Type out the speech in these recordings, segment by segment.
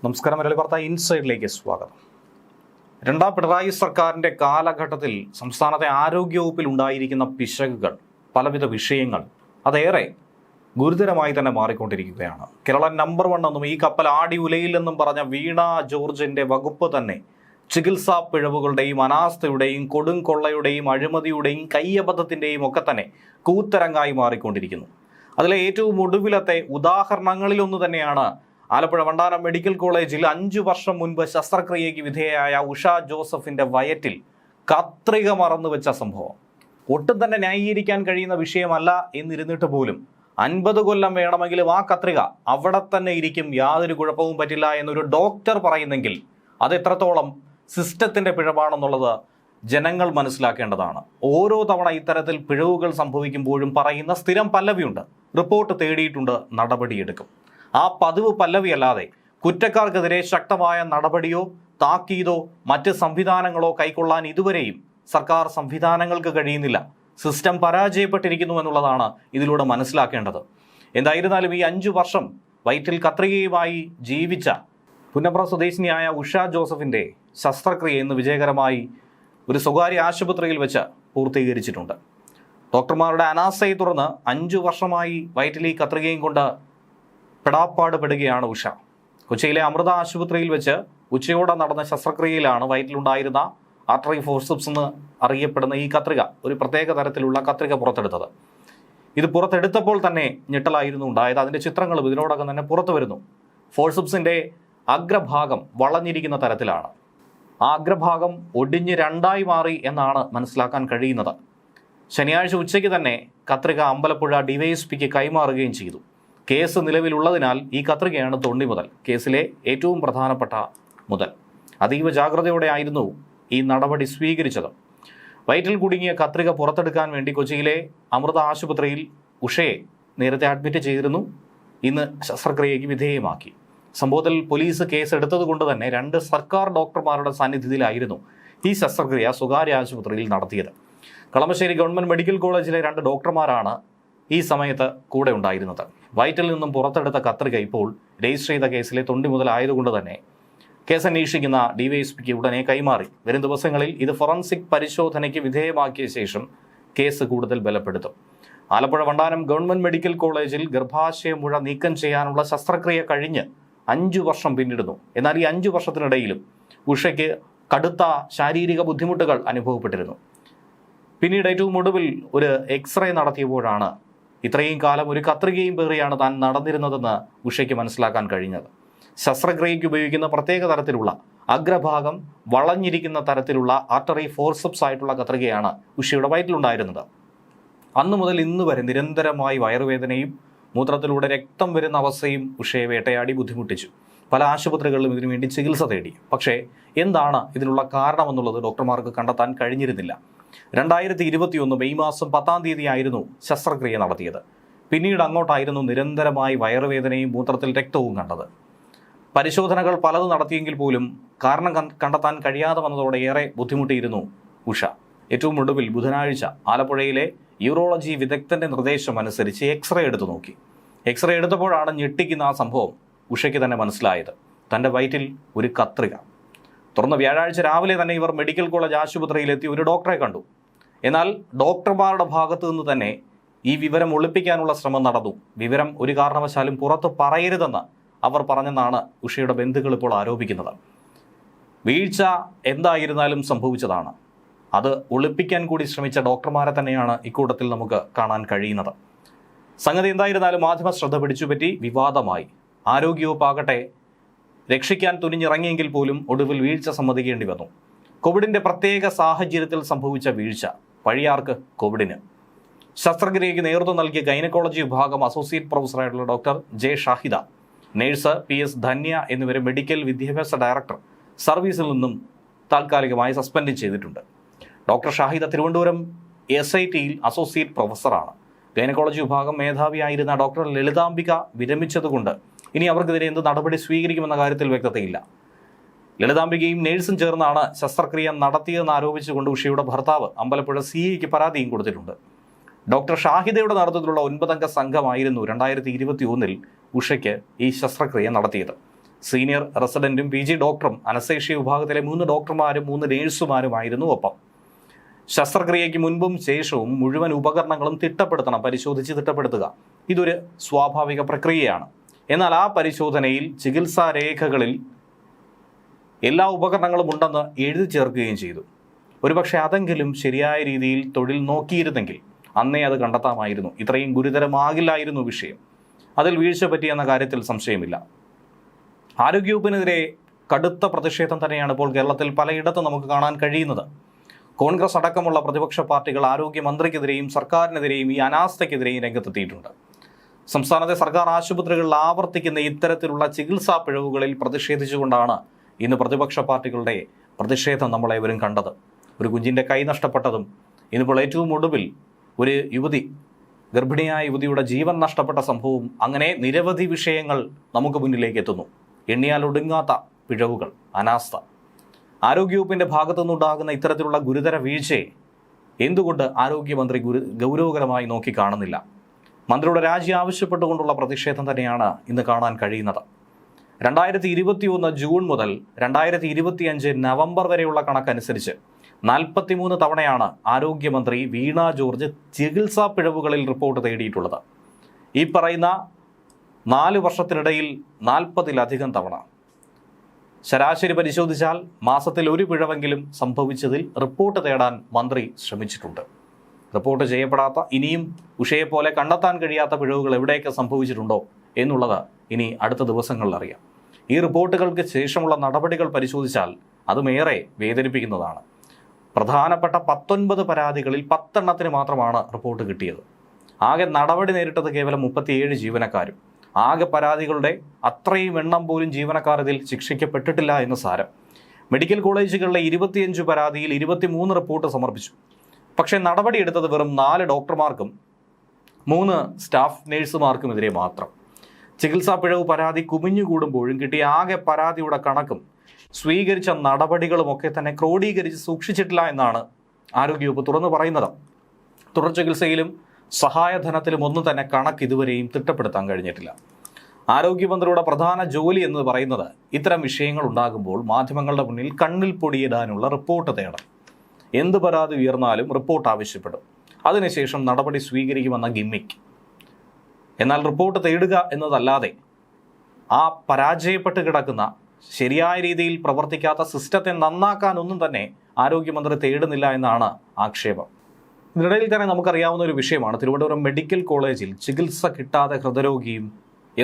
നമസ്കാരം. മലയാളി വാർത്ത ഇൻസൈഡിലേക്ക് സ്വാഗതം. രണ്ടാം പിണറായി സർക്കാരിൻ്റെ കാലഘട്ടത്തിൽ സംസ്ഥാനത്തെ ആരോഗ്യവകുപ്പിൽ ഉണ്ടായിരിക്കുന്ന പിശകുകൾ, പലവിധ വിഷയങ്ങൾ അതേറെ ഗുരുതരമായി തന്നെ മാറിക്കൊണ്ടിരിക്കുകയാണ്. കേരളം നമ്പർ 1 എന്നും ഈ കപ്പൽ ആടി ഉലയില്ലെന്നും പറഞ്ഞ വീണ ജോർജിൻ്റെ വകുപ്പ് തന്നെ ചികിത്സാ പിഴവുകളുടെയും അനാസ്ഥയുടെയും കൊടും കൊള്ളയുടെയും അഴിമതിയുടെയും കയ്യബദ്ധത്തിൻ്റെയും ഒക്കെ തന്നെ കൂത്തരങ്ങായി മാറിക്കൊണ്ടിരിക്കുന്നു. അതിലെ ഏറ്റവും ഒടുവിലത്തെ ഉദാഹരണങ്ങളിലൊന്നു തന്നെയാണ് ആലപ്പുഴ വണ്ടാനം മെഡിക്കൽ കോളേജിൽ 5 വർഷം മുൻപ് ശസ്ത്രക്രിയയ്ക്ക് വിധേയയായ ഉഷ ജോസഫിൻ്റെ വയറ്റിൽ കത്രിക മറന്നു വെച്ച സംഭവം. ഒട്ടും തന്നെ ന്യായീകരിക്കാൻ കഴിയുന്ന വിഷയമല്ല എന്നിരുന്നിട്ട് പോലും 50 കൊല്ലം വേണമെങ്കിലും ആ കത്രിക അവിടെ തന്നെ ഇരിക്കും, യാതൊരു കുഴപ്പവും പറ്റില്ല എന്നൊരു ഡോക്ടർ പറയുന്നെങ്കിൽ അത് എത്രത്തോളം സിസ്റ്റത്തിൻ്റെ പിഴവാണെന്നുള്ളത് ജനങ്ങൾ മനസ്സിലാക്കേണ്ടതാണ്. ഓരോ തവണ ഇത്തരത്തിൽ പിഴവുകൾ സംഭവിക്കുമ്പോഴും പറയുന്ന സ്ഥിരം പല്ലവിയുണ്ട്: റിപ്പോർട്ട് തേടിയിട്ടുണ്ട്, നടപടിയെടുക്കും. ആ പതിവ് പല്ലവിയല്ലാതെ കുറ്റക്കാർക്കെതിരെ ശക്തമായ നടപടിയോ താക്കീതോ മറ്റ് സംവിധാനങ്ങളോ കൈക്കൊള്ളാൻ ഇതുവരെയും സർക്കാർ സംവിധാനങ്ങൾക്ക് കഴിയുന്നില്ല. സിസ്റ്റം പരാജയപ്പെട്ടിരിക്കുന്നു എന്നുള്ളതാണ് ഇതിലൂടെ മനസ്സിലാക്കേണ്ടത്. എന്തായിരുന്നാലും ഈ 5 വർഷം വയറ്റിൽ കത്രികയുമായി ജീവിച്ച പുന്നപ്ര സ്വദേശിനിയായ ഉഷ ജോസഫിൻ്റെ ശസ്ത്രക്രിയ ഇന്ന് വിജയകരമായി ഒരു സ്വകാര്യ ആശുപത്രിയിൽ വെച്ച് പൂർത്തീകരിച്ചിട്ടുണ്ട്. ഡോക്ടർമാരുടെ അനാസ്ഥയെ തുടർന്ന് 5 വർഷമായി വയറ്റിൽ ഈ കത്രികയും കൊണ്ട് പെടാപ്പാട് പെടുകയാണ് ഉഷ. കൊച്ചിയിലെ അമൃത ആശുപത്രിയിൽ വെച്ച് ഉച്ചയോടെ നടന്ന ശസ്ത്രക്രിയയിലാണ് വയറ്റിലുണ്ടായിരുന്ന ആർട്ടറി ഫോർസെപ്സ് എന്ന് അറിയപ്പെടുന്ന ഈ കത്രിക, ഒരു പ്രത്യേക തരത്തിലുള്ള കത്രിക പുറത്തെടുത്തത്. ഇത് പുറത്തെടുത്തപ്പോൾ തന്നെ ഞെട്ടലായിരുന്നു ഉണ്ടായത്. അതിൻ്റെ ചിത്രങ്ങളും ഇതിനോടകം തന്നെ പുറത്തു വരുന്നു. ഫോർസെപ്സിൻ്റെ അഗ്രഭാഗം വളഞ്ഞിരിക്കുന്ന തരത്തിലാണ്. ആ അഗ്രഭാഗം ഒടിഞ്ഞ് 2ആയി മാറി എന്നാണ് മനസ്സിലാക്കാൻ കഴിയുന്നത്. ശനിയാഴ്ച ഉച്ചയ്ക്ക് തന്നെ കത്രിക അമ്പലപ്പുഴ ഡിവൈഎസ്പിക്ക് കൈമാറുകയും ചെയ്തു. കേസ് നിലവിലുള്ളതിനാൽ ഈ കത്രികയാണ് തൊണ്ടിമുതൽ, കേസിലെ ഏറ്റവും പ്രധാനപ്പെട്ട മുതൽ. അതീവ ജാഗ്രതയോടെ ആയിരുന്നു ഈ നടപടി സ്വീകരിച്ചത്. വയറ്റിൽ കുടുങ്ങിയ കത്രിക പുറത്തെടുക്കാൻ വേണ്ടി കൊച്ചിയിലെ അമൃത ആശുപത്രിയിൽ ഉഷയെ നേരത്തെ അഡ്മിറ്റ് ചെയ്തിരുന്നു. ഇന്ന് ശസ്ത്രക്രിയയ്ക്ക് വിധേയമാക്കി. സംഭവത്തിൽ പോലീസ് കേസ് എടുത്തത് കൊണ്ട് തന്നെ 2 സർക്കാർ ഡോക്ടർമാരുടെ സാന്നിധ്യത്തിലായിരുന്നു ഈ ശസ്ത്രക്രിയ സ്വകാര്യ ആശുപത്രിയിൽ നടത്തിയത്. കളമശ്ശേരി ഗവൺമെൻറ് മെഡിക്കൽ കോളേജിലെ 2 ഡോക്ടർമാരാണ് ഈ സമയത്ത് കൂടെ ഉണ്ടായിരുന്നത്. വയറ്റിൽ നിന്നും പുറത്തെടുത്ത കത്രിക ഇപ്പോൾ രജിസ്റ്റർ ചെയ്ത കേസിലെ തൊണ്ടി മുതലായതുകൊണ്ട് തന്നെ കേസ് അന്വേഷിക്കുന്ന ഡിവൈഎസ്പിക്ക് ഉടനെ കൈമാറി. വരും ദിവസങ്ങളിൽ ഇത് ഫോറൻസിക് പരിശോധനയ്ക്ക് വിധേയമാക്കിയ ശേഷം കേസ് കൂടുതൽ ബലപ്പെടുത്തും. ആലപ്പുഴ വണ്ടാനം ഗവൺമെൻറ് മെഡിക്കൽ കോളേജിൽ ഗർഭാശയ മുഴ നീക്കം ചെയ്യാനുള്ള ശസ്ത്രക്രിയ കഴിഞ്ഞ് 5 വർഷം പിന്നിടുന്നു. എന്നാൽ ഈ 5 വർഷത്തിനിടയിലും ഉഷയ്ക്ക് കടുത്ത ശാരീരിക ബുദ്ധിമുട്ടുകൾ അനുഭവപ്പെട്ടിരുന്നു. പിന്നീട് ഏറ്റവും ഒടുവിൽ ഒരു എക്സ്റേ നടത്തിയപ്പോഴാണ് ഇത്രയും കാലം ഒരു കത്രികയും പേറിയാണ് താൻ നടന്നിരുന്നതെന്ന് ഉഷയ്ക്ക് മനസ്സിലാക്കാൻ കഴിഞ്ഞത്. ശസ്ത്രക്രിയയ്ക്ക് ഉപയോഗിക്കുന്ന പ്രത്യേക തരത്തിലുള്ള അഗ്രഭാഗം വളഞ്ഞിരിക്കുന്ന തരത്തിലുള്ള ആർട്ടറി ഫോർസെപ്സ് ആയിട്ടുള്ള കത്രികയാണ് ഉഷയുടെ വയറ്റിലുണ്ടായിരുന്നത്. അന്നു മുതൽ ഇന്ന് വരെ നിരന്തരമായി വയറുവേദനയും മൂത്രത്തിലൂടെ രക്തം വരുന്ന അവസ്ഥയും ഉഷയെ വേട്ടയാടി ബുദ്ധിമുട്ടിച്ചു. പല ആശുപത്രികളിലും ഇതിനുവേണ്ടി ചികിത്സ തേടി. പക്ഷേ എന്താണ് ഇതിനുള്ള കാരണമെന്നുള്ളത് ഡോക്ടർമാർക്ക് കണ്ടെത്താൻ കഴിഞ്ഞിരുന്നില്ല. 2021 മെയ് മാസം 10-ാം തീയതി ആയിരുന്നു ശസ്ത്രക്രിയ നടത്തിയത്. പിന്നീട് അങ്ങോട്ടായിരുന്നു നിരന്തരമായി വയറുവേദനയും മൂത്രത്തിൽ രക്തവും കണ്ടത്. പരിശോധനകൾ പലതും നടത്തിയെങ്കിൽ പോലും കാരണം കണ്ടെത്താൻ കഴിയാതെ വന്നതോടെ ഏറെ ബുദ്ധിമുട്ടിയിരുന്നു ഉഷ. ഏറ്റവും ഒടുവിൽ ബുധനാഴ്ച ആലപ്പുഴയിലെ യൂറോളജി വിദഗ്ധന്റെ നിർദ്ദേശം അനുസരിച്ച് എക്സ്റേ എടുത്തു നോക്കി. എക്സ്റേ എടുത്തപ്പോഴാണ് ഞെട്ടിക്കുന്ന ആ സംഭവം ഉഷയ്ക്ക് തന്നെ മനസ്സിലായത്. തൻ്റെ വയറ്റിൽ ഒരു കത്രിക. തുടർന്ന് വ്യാഴാഴ്ച രാവിലെ തന്നെ ഇവർ മെഡിക്കൽ കോളേജ് ആശുപത്രിയിലെത്തി ഒരു ഡോക്ടറെ കണ്ടു. എന്നാൽ ഡോക്ടർമാരുടെ ഭാഗത്തു നിന്ന് തന്നെ ഈ വിവരം ഒളിപ്പിക്കാനുള്ള ശ്രമം നടന്നു. വിവരം ഒരു കാരണവശാലും പുറത്ത് പറയരുതെന്ന് അവർ പറഞ്ഞെന്നാണ് ഉഷയുടെ ബന്ധുക്കൾ ഇപ്പോൾ ആരോപിക്കുന്നത്. വീഴ്ച എന്തായിരുന്നാലും സംഭവിച്ചതാണ്. അത് ഒളിപ്പിക്കാൻ കൂടി ശ്രമിച്ച ഡോക്ടർമാരെ തന്നെയാണ് ഇക്കൂട്ടത്തിൽ നമുക്ക് കാണാൻ കഴിയുന്നത്. സംഗതി എന്തായിരുന്നാലും മാധ്യമ ശ്രദ്ധ പിടിച്ചുപറ്റി വിവാദമായി. ആരോഗ്യവകുപ്പാകട്ടെ രക്ഷിക്കാൻ തുനിഞ്ഞിറങ്ങിയെങ്കിൽ പോലും ഒടുവിൽ വീഴ്ച സമ്മതിക്കേണ്ടി വന്നു. കോവിഡിൻ്റെ പ്രത്യേക സാഹചര്യത്തിൽ സംഭവിച്ച വീഴ്ച. പഴിയാർക്ക്? കോവിഡിന്. ശസ്ത്രക്രിയയ്ക്ക് നേതൃത്വം നൽകിയ ഗൈനക്കോളജി വിഭാഗം അസോസിയേറ്റ് പ്രൊഫസറായിട്ടുള്ള doctor J Shahida, nurse PS Dhanya എന്നിവരെ മെഡിക്കൽ വിദ്യാഭ്യാസ ഡയറക്ടർ സർവീസിൽ നിന്നും താൽക്കാലികമായി സസ്പെൻഡ് ചെയ്തിട്ടുണ്ട്. ഡോക്ടർ ഷാഹിദ തിരുവനന്തപുരം SITയിൽ അസോസിയേറ്റ് പ്രൊഫസറാണ്. ഗൈനക്കോളജി വിഭാഗം മേധാവിയായിരുന്ന ഡോക്ടർ ലളിതാംബിക വിരമിച്ചതുകൊണ്ട് ഇനി അവർക്കെതിരെ എന്ത് നടപടി സ്വീകരിക്കുമെന്ന കാര്യത്തിൽ വ്യക്തതയില്ല. ലളിതാംബികയും നേഴ്സും ചേർന്നാണ് ശസ്ത്രക്രിയ നടത്തിയതെന്ന് ആരോപിച്ചുകൊണ്ട് ഉഷയുടെ ഭർത്താവ് അമ്പലപ്പുഴ CIക്ക് പരാതിയും കൊടുത്തിട്ടുണ്ട്. ഡോക്ടർ ഷാഹിദയുടെ നേതൃത്വത്തിലുള്ള 9 അംഗ സംഘമായിരുന്നു 2021 ഉഷയ്ക്ക് ഈ ശസ്ത്രക്രിയ നടത്തിയത്. സീനിയർ റെസിഡന്റും PG ഡോക്ടറും അനസ്തേഷ്യ വിഭാഗത്തിലെ 3 ഡോക്ടർമാരും 3 നേഴ്സുമാരുമായിരുന്നു. ഒപ്പം ശസ്ത്രക്രിയയ്ക്ക് മുൻപും ശേഷവും മുഴുവൻ ഉപകരണങ്ങളും പരിശോധിച്ച് തിട്ടപ്പെടുത്തുക ഇതൊരു സ്വാഭാവിക പ്രക്രിയയാണ്. എന്നാൽ ആ പരിശോധനയിൽ ചികിത്സാ രേഖകളിൽ എല്ലാ ഉപകരണങ്ങളും ഉണ്ടെന്ന് എഴുതി ചേർക്കുകയും ചെയ്തു. ഒരുപക്ഷെ അതെങ്കിലും ശരിയായ രീതിയിൽ തൊഴിൽ നോക്കിയിരുന്നെങ്കിൽ അന്നേ അത് കണ്ടെത്താമായിരുന്നു. ഇത്രയും ഗുരുതരമാകില്ലായിരുന്നു വിഷയം. അതിൽ വീഴ്ച പറ്റിയെന്ന കാര്യത്തിൽ സംശയമില്ല. ആരോഗ്യവകുപ്പിനെതിരെ കടുത്ത പ്രതിഷേധം തന്നെയാണ് ഇപ്പോൾ കേരളത്തിൽ പലയിടത്തും നമുക്ക് കാണാൻ കഴിയുന്നത്. കോൺഗ്രസ് അടക്കമുള്ള പ്രതിപക്ഷ പാർട്ടികൾ ആരോഗ്യമന്ത്രിക്കെതിരെയും സർക്കാരിനെതിരെയും ഈ അനാസ്ഥയ്ക്കെതിരെയും രംഗത്തെത്തിയിട്ടുണ്ട്. സംസ്ഥാനത്തെ സർക്കാർ ആശുപത്രികളിൽ ആവർത്തിക്കുന്ന ഇത്തരത്തിലുള്ള ചികിത്സാ പിഴവുകളിൽ പ്രതിഷേധിച്ചുകൊണ്ടാണ് ഇന്ന് പ്രതിപക്ഷ പാർട്ടികളുടെ പ്രതിഷേധം നമ്മളേവരും കണ്ടത്. ഒരു കുഞ്ഞിൻ്റെ കൈ നഷ്ടപ്പെട്ടതും ഇന്നിപ്പോൾ ഏറ്റവും ഒടുവിൽ ഒരു ഗർഭിണിയായ യുവതിയുടെ ജീവൻ നഷ്ടപ്പെട്ട സംഭവവും, അങ്ങനെ നിരവധി വിഷയങ്ങൾ നമുക്ക് മുന്നിലേക്ക് എത്തുന്നു. എണ്ണിയാൽ ഒടുങ്ങാത്ത പിഴവുകൾ, അനാസ്ഥ. ആരോഗ്യവകുപ്പിൻ്റെ ഭാഗത്തുനിന്നുണ്ടാകുന്ന ഇത്തരത്തിലുള്ള ഗുരുതര വീഴ്ചയെ എന്തുകൊണ്ട് ആരോഗ്യമന്ത്രി ഗൗരവകരമായി നോക്കി കാണുന്നില്ല? മന്ത്രിയുടെ രാജി ആവശ്യപ്പെട്ടുകൊണ്ടുള്ള പ്രതിഷേധം തന്നെയാണ് ഇന്ന് കാണാൻ കഴിയുന്നത്. 2021 ജൂൺ മുതൽ 2025 നവംബർ വരെയുള്ള കണക്കനുസരിച്ച് 43 തവണയാണ് ആരോഗ്യമന്ത്രി വീണ ജോർജ് ചികിത്സാ പിഴവുകളിൽ റിപ്പോർട്ട് തേടിയിട്ടുള്ളത്. ഈ പറയുന്ന 4 വർഷത്തിനിടയിൽ 40-ലധികം തവണ. ശരാശരി പരിശോധിച്ചാൽ മാസത്തിൽ ഒരു പിഴവെങ്കിലും സംഭവിച്ചതിൽ റിപ്പോർട്ട് തേടാൻ മന്ത്രി ശ്രമിച്ചിട്ടുണ്ട്. റിപ്പോർട്ട് ചെയ്യപ്പെടാത്ത, ഇനിയും ഉഷയെപ്പോലെ കണ്ടെത്താൻ കഴിയാത്ത പിഴവുകൾ എവിടെയൊക്കെ സംഭവിച്ചിട്ടുണ്ടോ എന്നുള്ളത് ഇനി അടുത്ത ദിവസങ്ങളിൽ അറിയാം. ഈ റിപ്പോർട്ടുകൾക്ക് ശേഷമുള്ള നടപടികൾ പരിശോധിച്ചാൽ അതുമേറെ വേദനിപ്പിക്കുന്നതാണ്. പ്രധാനപ്പെട്ട 19 പരാതികളിൽ 10 എണ്ണത്തിന് മാത്രമാണ് റിപ്പോർട്ട് കിട്ടിയത്. ആകെ നടപടി നേരിട്ടത് കേവലം 37 ജീവനക്കാരും. ആകെ പരാതികളുടെ അത്രയും എണ്ണം പോലും ജീവനക്കാർ ഇതിൽ ശിക്ഷിക്കപ്പെട്ടിട്ടില്ല എന്ന് സാരം. മെഡിക്കൽ കോളേജുകളിലെ 25 പരാതിയിൽ 23 റിപ്പോർട്ട് സമർപ്പിച്ചു. പക്ഷേ നടപടിയെടുത്തത് വെറും 4 ഡോക്ടർമാർക്കും 3 സ്റ്റാഫ് നേഴ്സുമാർക്കുമെതിരെ മാത്രം. ചികിത്സാ പിഴവ് പരാതി കുമിഞ്ഞുകൂടുമ്പോഴും കിട്ടിയ ആകെ പരാതിയുടെ കണക്കും സ്വീകരിച്ച നടപടികളുമൊക്കെ തന്നെ ക്രോഡീകരിച്ച് സൂക്ഷിച്ചിട്ടില്ല എന്നാണ് ആരോഗ്യവകുപ്പ് തുറന്നു പറയുന്നത്. തുടർ ചികിത്സയിലും സഹായധനത്തിലും ഒന്നും തന്നെ കണക്ക് ഇതുവരെയും തിട്ടപ്പെടുത്താൻ കഴിഞ്ഞിട്ടില്ല. ആരോഗ്യമന്ത്രിയുടെ പ്രധാന ജോലി എന്ന് പറയുന്നത് ഇത്തരം വിഷയങ്ങൾ ഉണ്ടാകുമ്പോൾ മാധ്യമങ്ങളുടെ മുന്നിൽ കണ്ണിൽ പൊടിയിടാനുള്ള റിപ്പോർട്ട് തേടൽ. എന്ത് പരാതി ഉയർന്നാലും റിപ്പോർട്ട് ആവശ്യപ്പെടും. അതിനുശേഷം നടപടി സ്വീകരിക്കുമെന്ന ഗിമ്മിക്ക്. എന്നാൽ റിപ്പോർട്ട് തേടുക എന്നതല്ലാതെ ആ പരാജയപ്പെട്ട് കിടക്കുന്ന, ശരിയായ രീതിയിൽ പ്രവർത്തിക്കാത്ത സിസ്റ്റത്തെ നന്നാക്കാനൊന്നും തന്നെ ആരോഗ്യമന്ത്രി തേടുന്നില്ല എന്നാണ് ആക്ഷേപം. ഇതിനിടയിൽ തന്നെ നമുക്കറിയാവുന്ന ഒരു വിഷയമാണ് തിരുവനന്തപുരം മെഡിക്കൽ കോളേജിൽ ചികിത്സ കിട്ടാതെ ഹൃദയരോഗിയും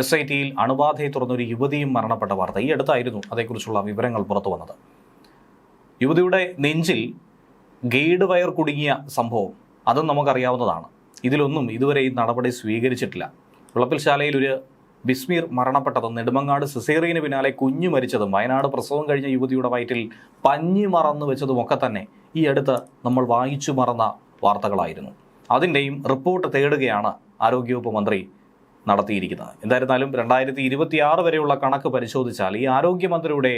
SITയിൽ അണുബാധയെ തുടർന്നൊരു യുവതിയും മരണപ്പെട്ട വാർത്ത. ഈ അടുത്തായിരുന്നു അതേക്കുറിച്ചുള്ള വിവരങ്ങൾ പുറത്തു വന്നത്. യുവതിയുടെ നെഞ്ചിൽ ഗൈഡ് വയർ കുടുങ്ങിയ സംഭവം അതും നമുക്കറിയാവുന്നതാണ്. ഇതിലൊന്നും ഇതുവരെ ഈ നടപടി സ്വീകരിച്ചിട്ടില്ല. വിളപ്പിൽശാലയിൽ ഒരു ബിസ്മീർ മരണപ്പെട്ടതും നെടുമങ്ങാട് സിസേറിയന് പിന്നാലെ കുഞ്ഞു മരിച്ചതും വയനാട് പ്രസവം കഴിഞ്ഞ യുവതിയുടെ വയറ്റിൽ പഞ്ഞി മറന്നു വെച്ചതുമൊക്കെ തന്നെ ഈ അടുത്ത് നമ്മൾ വായിച്ചു മറന്ന വാർത്തകളായിരുന്നു. അതിൻ്റെയും റിപ്പോർട്ട് തേടുകയാണ് ആരോഗ്യവകുപ്പ് മന്ത്രി നടത്തിയിരിക്കുന്നത്. എന്തായിരുന്നാലും 2026 വരെയുള്ള കണക്ക് പരിശോധിച്ചാൽ, ഈ ആരോഗ്യമന്ത്രിയുടെ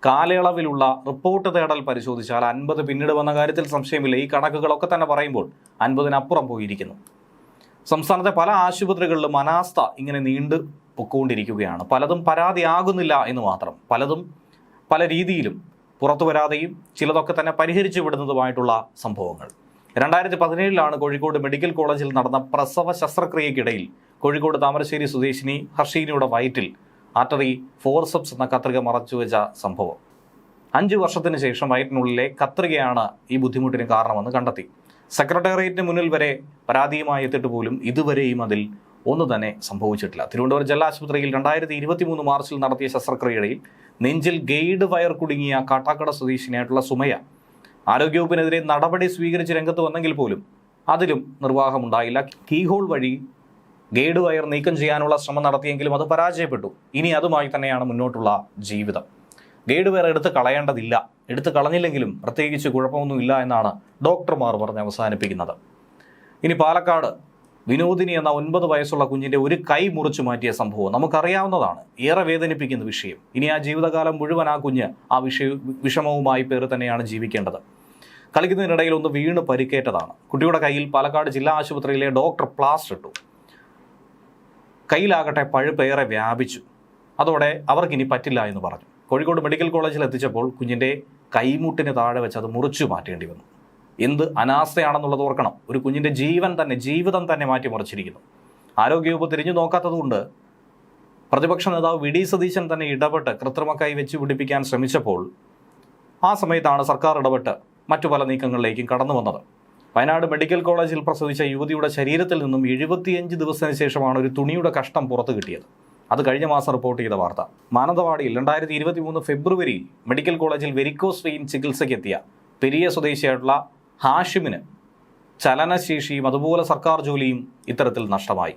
കാലയളവിലുള്ള റിപ്പോർട്ട് തേടൽ പരിശോധിച്ചാൽ 50 പിന്നീട് വന്ന കാര്യത്തിൽ സംശയമില്ല. ഈ കണക്കുകളൊക്കെ തന്നെ പറയുമ്പോൾ 50-നപ്പുറം പോയിരിക്കുന്നു. സംസ്ഥാനത്തെ പല ആശുപത്രികളിലും അനാസ്ഥ ഇങ്ങനെ നീണ്ടു പൊക്കോണ്ടിരിക്കുകയാണ്. പലതും പരാതിയാകുന്നില്ല എന്ന് മാത്രം, പലതും പല രീതിയിലും പുറത്തു വരാതെയും ചിലതൊക്കെ തന്നെ പരിഹരിച്ചു വിടുന്നതുമായിട്ടുള്ള സംഭവങ്ങൾ. 2017 കോഴിക്കോട് മെഡിക്കൽ കോളേജിൽ നടന്ന പ്രസവ ശസ്ത്രക്രിയയ്ക്കിടയിൽ കോഴിക്കോട് താമരശ്ശേരി സ്വദേശിനി ഹർഷീനയുടെ വയറ്റിൽ ആർട്ടറി ഫോർസെപ്സ് എന്ന കത്രിക മറച്ചുവെച്ച സംഭവം. 5 വർഷത്തിന് ശേഷം വയറ്റിനുള്ളിലെ കത്രികയാണ് ഈ ബുദ്ധിമുട്ടിന് കാരണമെന്ന് കണ്ടെത്തി. സെക്രട്ടേറിയറ്റിന് മുന്നിൽ വരെ പരാതിയുമായി എത്തിയിട്ട് പോലും ഇതുവരെയും അതിൽ ഒന്നും തന്നെ സംഭവിച്ചിട്ടില്ല. തിരുവനന്തപുരം ജില്ലാ ആശുപത്രിയിൽ 2023 മാർച്ചിൽ നടത്തിയ ശസ്ത്രക്രിയയിൽ നെഞ്ചിൽ ഗൈഡ് വയർ കുടുങ്ങിയ കാട്ടാക്കട സ്വദേശിനിയായിട്ടുള്ള സുമയ ആരോഗ്യവകുപ്പിനെതിരെ നടപടി സ്വീകരിച്ച് രംഗത്ത് വന്നെങ്കിൽ പോലും അതിലും നിർവാഹമുണ്ടായില്ല. കീഹോൾ വഴി ഗൈഡ് വയർ നീക്കം ചെയ്യാനുള്ള ശ്രമം നടത്തിയെങ്കിലും അത് പരാജയപ്പെട്ടു. ഇനി അതുമായി തന്നെയാണ് മുന്നോട്ടുള്ള ജീവിതം. ഗൈഡ് വയർ എടുത്ത് കളയേണ്ടതില്ല, എടുത്ത് കളഞ്ഞില്ലെങ്കിലും പ്രത്യേകിച്ച് കുഴപ്പമൊന്നുമില്ല എന്നാണ് ഡോക്ടർമാർ പറഞ്ഞ് അവസാനിപ്പിക്കുന്നത്. ഇനി പാലക്കാട് വിനോദിനി എന്ന 9 വയസ്സുള്ള കുഞ്ഞിൻ്റെ ഒരു കൈ മുറിച്ചു മാറ്റിയ സംഭവം നമുക്കറിയാവുന്നതാണ്. ഏറെ വേദനിപ്പിക്കുന്ന വിഷയം. ഇനി ആ ജീവിതകാലം മുഴുവൻ ആ കുഞ്ഞ് ആ വിഷമവുമായി പേര് തന്നെയാണ് ജീവിക്കേണ്ടത്. കളിക്കുന്നതിനിടയിൽ ഒന്ന് വീണ് പരിക്കേറ്റതാണ്. കുട്ടിയുടെ കയ്യിൽ പാലക്കാട് ജില്ലാ ആശുപത്രിയിലെ ഡോക്ടർ പ്ലാസ്റ്റർ ഇട്ടു. കയ്യിലാകട്ടെ പഴുപ്പേറെ വ്യാപിച്ചു. അതോടെ അവർക്കിനി പറ്റില്ല എന്ന് പറഞ്ഞു. കോഴിക്കോട് മെഡിക്കൽ കോളേജിൽ എത്തിച്ചപ്പോൾ കുഞ്ഞിൻ്റെ കൈമുട്ടിന് താഴെ വെച്ച് അത് മുറിച്ചു മാറ്റേണ്ടി വന്നു. എന്ത് അനാസ്ഥയാണെന്നുള്ളത് ഓർക്കണം. ഒരു കുഞ്ഞിൻ്റെ ജീവിതം തന്നെ മാറ്റിമറിച്ചിരിക്കുന്നു. ആരോഗ്യവകുപ്പ് തിരിഞ്ഞു നോക്കാത്തതുകൊണ്ട് പ്രതിപക്ഷ നേതാവ് വി ഡി സതീശൻ തന്നെ ഇടപെട്ട് കൃത്രിമ കൈ വെച്ച് പിടിപ്പിക്കാൻ ശ്രമിച്ചപ്പോൾ ആ സമയത്താണ് സർക്കാർ ഇടപെട്ട് മറ്റു പല നീക്കങ്ങളിലേക്കും കടന്നു വന്നത്. വയനാട് മെഡിക്കൽ കോളേജിൽ പ്രസവിച്ച യുവതിയുടെ ശരീരത്തിൽ നിന്നും 75 ദിവസത്തിന് ശേഷമാണ് ഒരു തുണിയുടെ കഷ്ണം പുറത്തു കിട്ടിയത്. അത് കഴിഞ്ഞ മാസം റിപ്പോർട്ട് ചെയ്ത വാർത്ത. മാനന്തവാടിയിൽ 2023 ഫെബ്രുവരിയിൽ മെഡിക്കൽ കോളേജിൽ വെരിക്കോസ് വെയിൻ ചികിത്സയ്ക്കെത്തിയ പെരിയ സ്വദേശിയായിട്ടുള്ള ഹാഷിമിന് ചലനശേഷിയും അതുപോലെ സർക്കാർ ജോലിയും ഇത്തരത്തിൽ നഷ്ടമായി.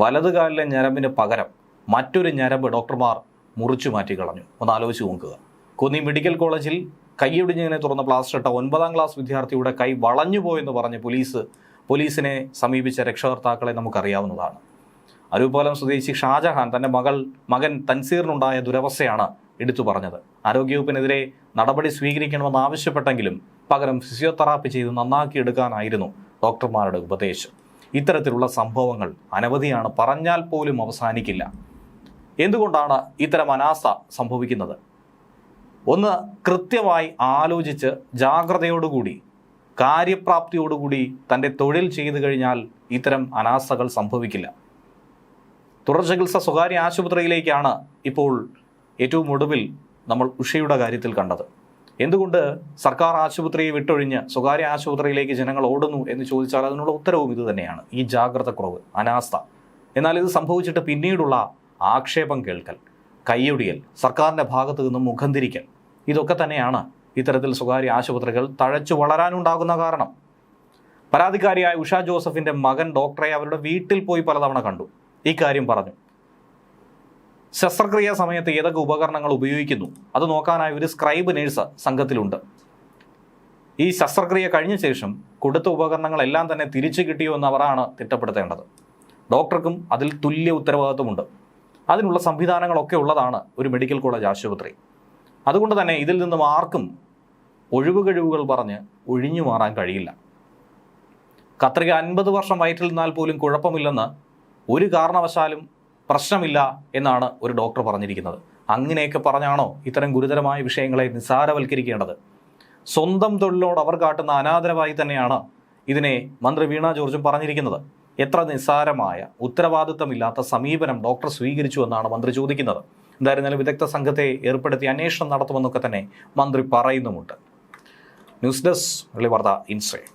വലതുകാലിലെ ഞരമ്പിന് പകരം മറ്റൊരു ഞരമ്പ് ഡോക്ടർമാർ മുറിച്ചു മാറ്റി കളഞ്ഞു. ഒന്ന് ആലോചിച്ച് നോക്കുക. കോന്നി മെഡിക്കൽ കോളേജിൽ കൈയൊടിഞ്ഞതിനെ തുടർന്ന് പ്ലാസ്റ്റർ ഇട്ട 9ാം ക്ലാസ് വിദ്യാർത്ഥിയുടെ കൈ വളഞ്ഞുപോയെന്ന് പറഞ്ഞ് പോലീസിനെ സമീപിച്ച രക്ഷകർത്താക്കളെ നമുക്കറിയാവുന്നതാണ്. അരൂപ്പാലം സ്വദേശി ഷാജഹാൻ തൻ്റെ മകൻ തൻസീറിനുണ്ടായ ദുരവസ്ഥയാണ് എടുത്തു പറഞ്ഞത്. ആരോഗ്യവകുപ്പിനെതിരെ നടപടി സ്വീകരിക്കണമെന്ന് ആവശ്യപ്പെട്ടെങ്കിലും പകരം ഫിസിയോതെറാപ്പി ചെയ്ത് നന്നാക്കിയെടുക്കാനായിരുന്നു ഡോക്ടർമാരുടെ ഉപദേശം. ഇത്തരത്തിലുള്ള സംഭവങ്ങൾ അനവധിയാണ്, പറഞ്ഞാൽ പോലും അവസാനിക്കില്ല. എന്തുകൊണ്ടാണ് ഇത്തരം അനാസ്ഥ സംഭവിക്കുന്നത്? ഒന്ന്, കൃത്യമായി ആലോചിച്ച് ജാഗ്രതയോടുകൂടി കാര്യപ്രാപ്തിയോടുകൂടി തൻ്റെ തൊഴിൽ ചെയ്തു കഴിഞ്ഞാൽ ഇത്തരം അനാസ്ഥകൾ സംഭവിക്കില്ല. തുടർ ചികിത്സ സ്വകാര്യ ആശുപത്രിയിലേക്കാണ് ഇപ്പോൾ ഏറ്റവും ഒടുവിൽ നമ്മൾ ഉഷയുടെ കാര്യത്തിൽ കണ്ടത്. എന്തുകൊണ്ട് സർക്കാർ ആശുപത്രിയെ വിട്ടൊഴിഞ്ഞ് സ്വകാര്യ ആശുപത്രിയിലേക്ക് ജനങ്ങൾ ഓടുന്നു എന്ന് ചോദിച്ചാൽ അതിനുള്ള ഉത്തരവും ഇത് തന്നെയാണ്: ഈ ജാഗ്രത കുറവ്, അനാസ്ഥ. എന്നാൽ ഇത് സംഭവിച്ചിട്ട് പിന്നീടുള്ള ആക്ഷേപം കേൾക്കൽ, കയ്യൊടിയൽ, സർക്കാരിൻ്റെ ഭാഗത്തു നിന്നും മുഖം തിരിക്കൽ, ഇതൊക്കെ തന്നെയാണ് ഇത്തരത്തിൽ സ്വകാര്യ ആശുപത്രികൾ തഴച്ചു വളരാനുണ്ടാകുന്ന കാരണം. പരാതിക്കാരിയായ ഉഷ ജോസഫിൻ്റെ മകൻ ഡോക്ടറെ അവരുടെ വീട്ടിൽ പോയി പലതവണ കണ്ടു. ഇക്കാര്യം പറഞ്ഞു. ശസ്ത്രക്രിയാ സമയത്ത് ഏതൊക്കെ ഉപകരണങ്ങൾ ഉപയോഗിക്കുന്നു അത് നോക്കാനായി ഒരു സ്ക്രൈബ് നേഴ്സ് സംഘത്തിലുണ്ട്. ഈ ശസ്ത്രക്രിയ കഴിഞ്ഞ ശേഷം കൊടുത്ത ഉപകരണങ്ങളെല്ലാം തന്നെ തിരിച്ചു കിട്ടിയോ എന്ന് അവരാണ് തിട്ടപ്പെടുത്തേണ്ടത്. ഡോക്ടർക്കും അതിൽ തുല്യ ഉത്തരവാദിത്വമുണ്ട്. അതിനുള്ള സംവിധാനങ്ങളൊക്കെ ഉള്ളതാണ് ഒരു മെഡിക്കൽ കോളേജ് ആശുപത്രി. അതുകൊണ്ട് തന്നെ ഇതിൽ നിന്നും ആർക്കും ഒഴിവുകഴിവുകൾ പറഞ്ഞ് ഒഴിഞ്ഞു മാറാൻ കഴിയില്ല. കത്രിക 50 വർഷം വയറ്റിൽ നിന്നാൽ പോലും കുഴപ്പമില്ലെന്ന്, ഒരു കാരണവശാലും പ്രശ്നമില്ല എന്നാണ് ഒരു ഡോക്ടർ പറഞ്ഞിരിക്കുന്നത്. അങ്ങനെയൊക്കെ പറഞ്ഞാണോ ഇത്തരം ഗുരുതരമായ വിഷയങ്ങളെ നിസ്സാരവൽക്കരിക്കേണ്ടത്? സ്വന്തം തൊഴിലോട് അവർ കാട്ടുന്ന അനാദരവായി തന്നെയാണ് ഇതിനെ മന്ത്രി വീണ ജോർജും പറഞ്ഞിരിക്കുന്നത്. എത്ര നിസ്സാരമായ ഉത്തരവാദിത്തമില്ലാത്ത സമീപനം ഡോക്ടർ സ്വീകരിച്ചു എന്നാണ് മന്ത്രി ചോദിക്കുന്നത്. എന്തായിരുന്നാലും വിദഗ്ധ സംഘത്തെ ഏർപ്പെടുത്തി അന്വേഷണം നടത്തുമെന്നൊക്കെ തന്നെ മന്ത്രി പറയുന്നുമുണ്ട്. ന്യൂസ് ഡെസ്ക് വെള്ളി വാർത്ത ഇൻസൈഡ്.